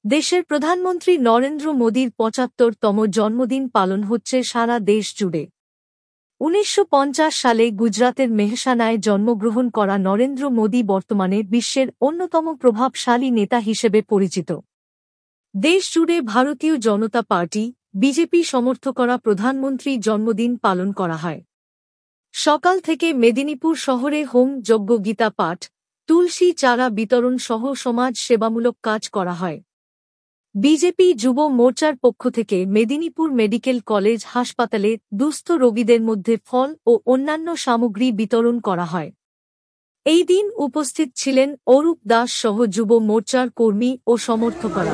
দেশের প্রধানমন্ত্রী নরেন্দ্র মোদীর ৭৫তম জন্মদিন পালন হচ্ছে সারা দেশ জুড়ে। ১৯৫০ সালে গুজরাতের মেহসানায় জন্মগ্রহণ করা নরেন্দ্র মোদী বর্তমানে বিশ্বের অন্যতম প্রভাবশালী নেতা হিসেবে পরিচিত। দেশ জুড়ে ভারতীয় জনতা পার্টি বিজেপি সমর্থকরা প্রধানমন্ত্রী জন্মদিন পালন করা হয়। সকাল থেকে মেদিনীপুর শহরে হোম যজ্ঞ, গীতা পাঠ, তুলসী চারা বিতরণ সহ সমাজ সেবামূলক কাজ করা হয়। বিজেপি যুব মোর্চার পক্ষ থেকে মেদিনীপুর মেডিকেল কলেজ হাসপাতালে দুস্থ রোগীদের মধ্যে ফল ও অন্যান্য সামগ্রী বিতরণ করা হয়। এই দিন উপস্থিত ছিলেন অরূপ দাস সহ যুব মোর্চার কর্মী ও সমর্থকরা।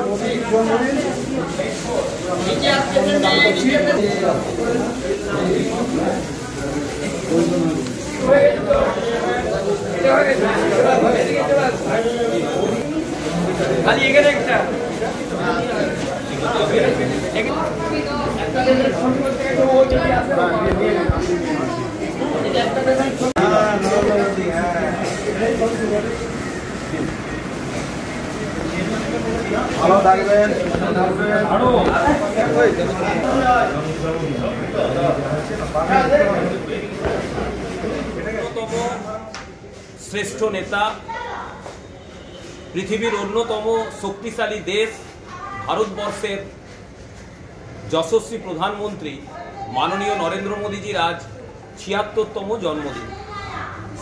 শ্রেষ্ঠ নেতা, পৃথিবীর অন্যতম শক্তিশালী দেশ ভারতবর্ষের যশস্বী প্রধানমন্ত্রী মাননীয় নরেন্দ্র মোদীজির আজ ৭৬তম জন্মদিন।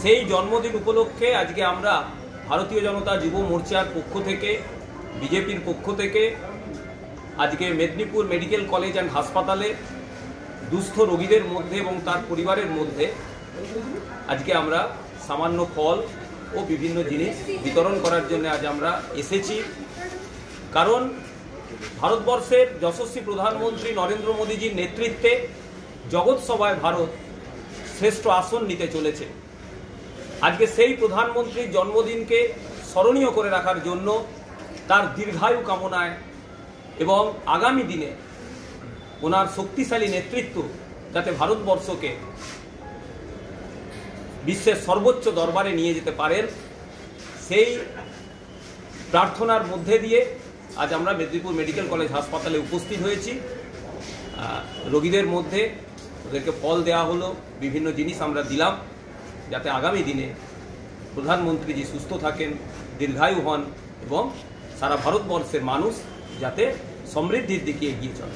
সেই জন্মদিন উপলক্ষে আজকে আমরা ভারতীয় জনতা যুব মোর্চার পক্ষ থেকে, বিজেপির পক্ষ থেকে আজকে মেদিনীপুর মেডিকেল কলেজ অ্যান্ড হাসপাতালে দুস্থ রোগীদের মধ্যে এবং তার পরিবারের মধ্যে আজকে আমরা সামান্য ফল ও বিভিন্ন জিনিস বিতরণ করার জন্য আজ আমরা এসেছি। কারণ ভারতবর্ষের যশস্বী প্রধানমন্ত্রী নরেন্দ্র মোদীজির নেতৃত্বে জগৎ সভায় ভারত শ্রেষ্ঠ আসন নিতে চলেছে। আজকে সেই প্রধানমন্ত্রীর জন্মদিনকে স্মরণীয় করে রাখার জন্য, তার দীর্ঘায়ু কামনায় এবং আগামী দিনে ওনার শক্তিশালী নেতৃত্ব যাতে ভারতবর্ষকে বিশ্বের সর্বোচ্চ দরবারে নিয়ে যেতে পারেন, সেই প্রার্থনার মধ্যে দিয়ে আজ আমরা মেদিনীপুর মেডিকেল কলেজ হাসপাতালে উপস্থিত হয়েছি। রোগীদের মধ্যে ওদেরকে ফল দেওয়া হলো, বিভিন্ন জিনিস আমরা দিলাম যাতে আগামী দিনে প্রধানমন্ত্রীজি সুস্থ থাকেন, দীর্ঘায়ু হন এবং সারা ভারতবর্ষের মানুষ যাতে সমৃদ্ধির দিকে এগিয়ে চলে।